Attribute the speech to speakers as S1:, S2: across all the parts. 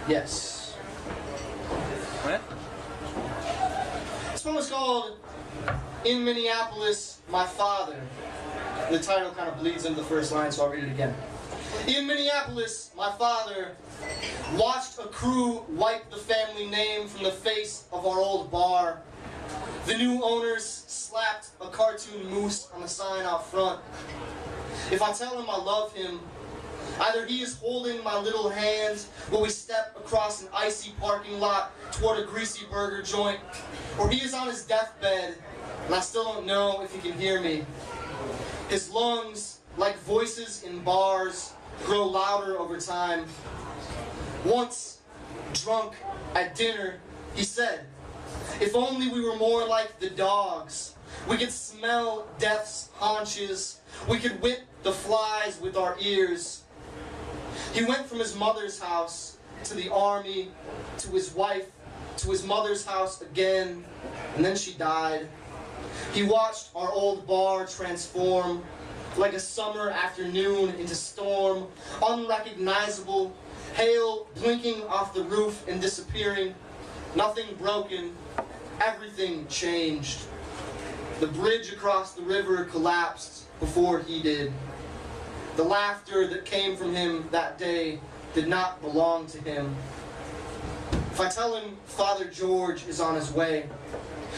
S1: Yes.
S2: What?
S1: This one was called In Minneapolis, My Father. The title kind of bleeds into the first line, so I'll read it again. In Minneapolis, my father watched a crew wipe the family name from the face of our old bar. The new owners slapped a cartoon moose on the sign out front. If I tell him I love him, either he is holding my little hand while we step across an icy parking lot toward a greasy burger joint, or he is on his deathbed and I still don't know if he can hear me. His lungs, like voices in bars, grow louder over time. Once, drunk at dinner, he said, if only we were more like the dogs. We could smell death's haunches. We could whip the flies with our ears. He went from his mother's house to the army, to his wife, to his mother's house again, and then she died. He watched our old bar transform like a summer afternoon into storm, unrecognizable, hail blinking off the roof and disappearing, nothing broken, everything changed. The bridge across the river collapsed before he did. The laughter that came from him that day did not belong to him. If I tell him Father George is on his way,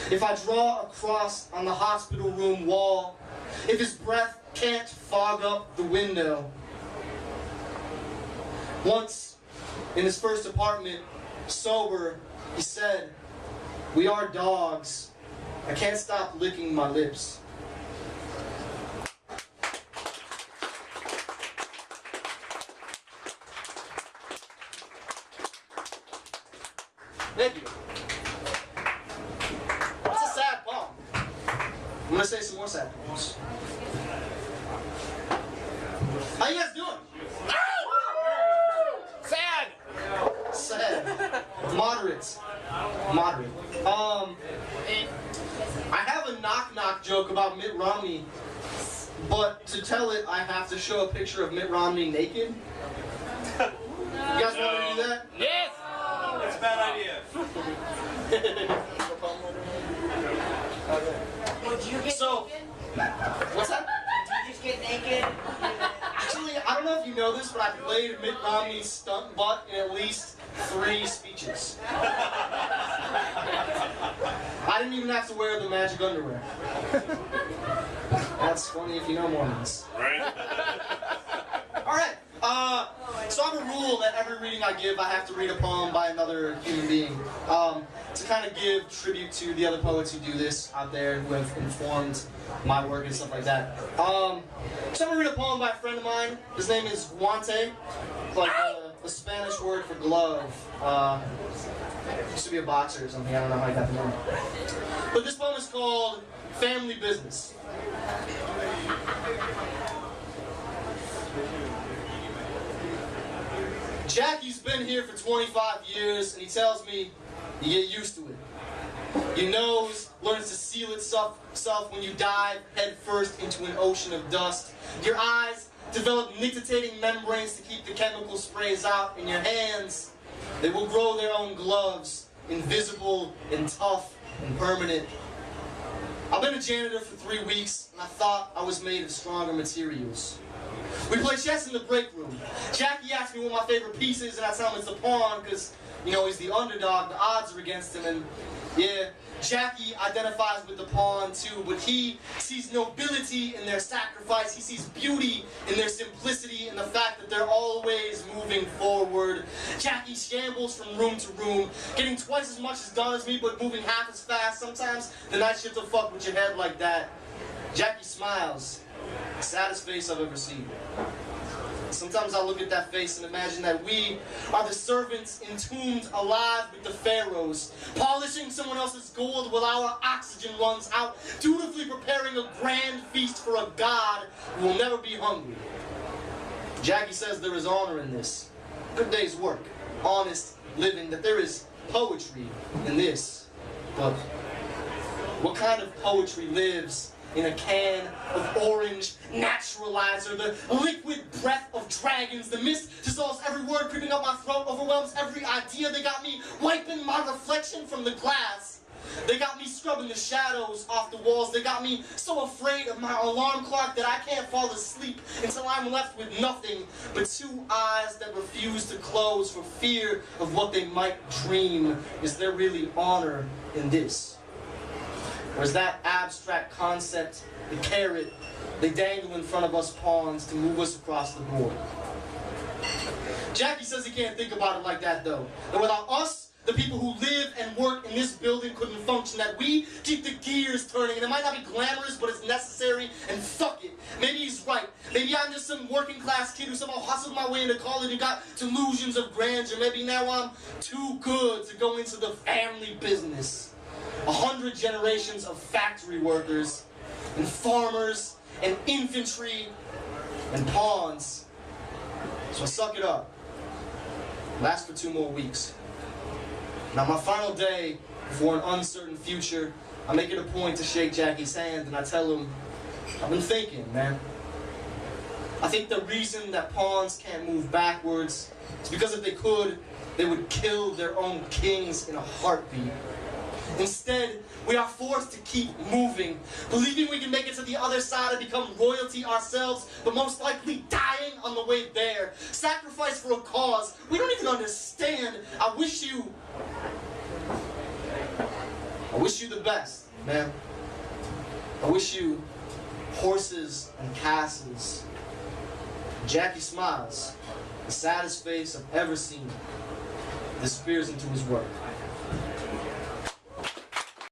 S1: if I draw a cross on the hospital room wall, if his breath can't fog up the window. Once, in his first apartment, sober, he said, we are dogs. I can't stop licking my lips. Thank you. It's a sad poem. I'm gonna say some more sad poems. How you guys doing?
S2: Sad!
S1: Sad. Moderate. Moderate. I have a knock-knock joke about Mitt Romney, but to tell it, I have to show a picture of Mitt Romney naked. You guys want me to do that?
S2: Yes!
S3: That's a bad idea.
S4: Would you get
S1: So,
S4: naked?
S1: what's that?
S4: Did you just get naked?
S1: Actually, I don't know if you know this, but I played Mitt Romney's stunt butt in at least 3 speeches. I didn't even have to wear the magic underwear. That's funny if you know Mormons.
S3: Right?
S1: Alright, so I have a rule that every reading I give, I have to read a poem by another human being. To kind of give tribute to the other poets who do this out there, who have informed my work and stuff like that. So I'm going to read a poem by a friend of mine. His name is guante. It's like a Spanish word for glove. Used to be a boxer or something, I don't know how he got the name. But this poem is called Family Business. Jackie's been here for 25 years, and he tells me you get used to it. Your nose learns to seal itself when you dive headfirst into an ocean of dust. Your eyes develop nictitating membranes to keep the chemical sprays out. In your hands, they will grow their own gloves, invisible and tough and permanent. I've been a janitor for 3 weeks, and I thought I was made of stronger materials. We play chess in the break room. Jackie asked me what my favorite piece is, and I tell him it's the pawn, because, you know, he's the underdog, the odds are against him, and yeah, Jackie identifies with the pawn too, but he sees nobility in their sacrifice, he sees beauty in their simplicity, and the fact that they're always moving forward. Jackie shambles from room to room, getting twice as much as done as me, but moving half as fast. Sometimes the night shift will fuck with your head like that. Jackie smiles. The saddest face I've ever seen. Sometimes I look at that face and imagine that we are the servants entombed alive with the pharaohs, polishing someone else's gold while our oxygen runs out, dutifully preparing a grand feast for a god who will never be hungry. Jackie says there is honor in this. Good day's work, honest living, that there is poetry in this. But what kind of poetry lives in a can of orange naturalizer, the liquid breath of dragons, the mist dissolves every word creeping up my throat, overwhelms every idea. They got me wiping my reflection from the glass. They got me scrubbing the shadows off the walls. They got me so afraid of my alarm clock that I can't fall asleep until I'm left with nothing but two eyes that refuse to close for fear of what they might dream. Is there really honor in this? Or is that abstract concept, the carrot, they dangle in front of us pawns to move us across the board? Jackie says he can't think about it like that though. That without us, the people who live and work in this building couldn't function, that we keep the gears turning, and it might not be glamorous, but it's necessary, and fuck it. Maybe he's right. Maybe I'm just some working class kid who somehow hustled my way into college and got delusions of grandeur. Maybe now I'm too good to go into the family business. 100 generations of factory workers, and farmers, and infantry, and pawns. So I suck it up. Last for 2 more weeks. Now, my final day before an uncertain future, I make it a point to shake Jackie's hand and I tell him, I've been thinking, man. I think the reason that pawns can't move backwards is because if they could, they would kill their own kings in a heartbeat. Instead, we are forced to keep moving, believing we can make it to the other side and become royalty ourselves, but most likely dying on the way there. Sacrifice for a cause we don't even understand. I wish you the best, man. I wish you horses and castles. Jackie smiles, the saddest face I've ever seen, disappears into his work.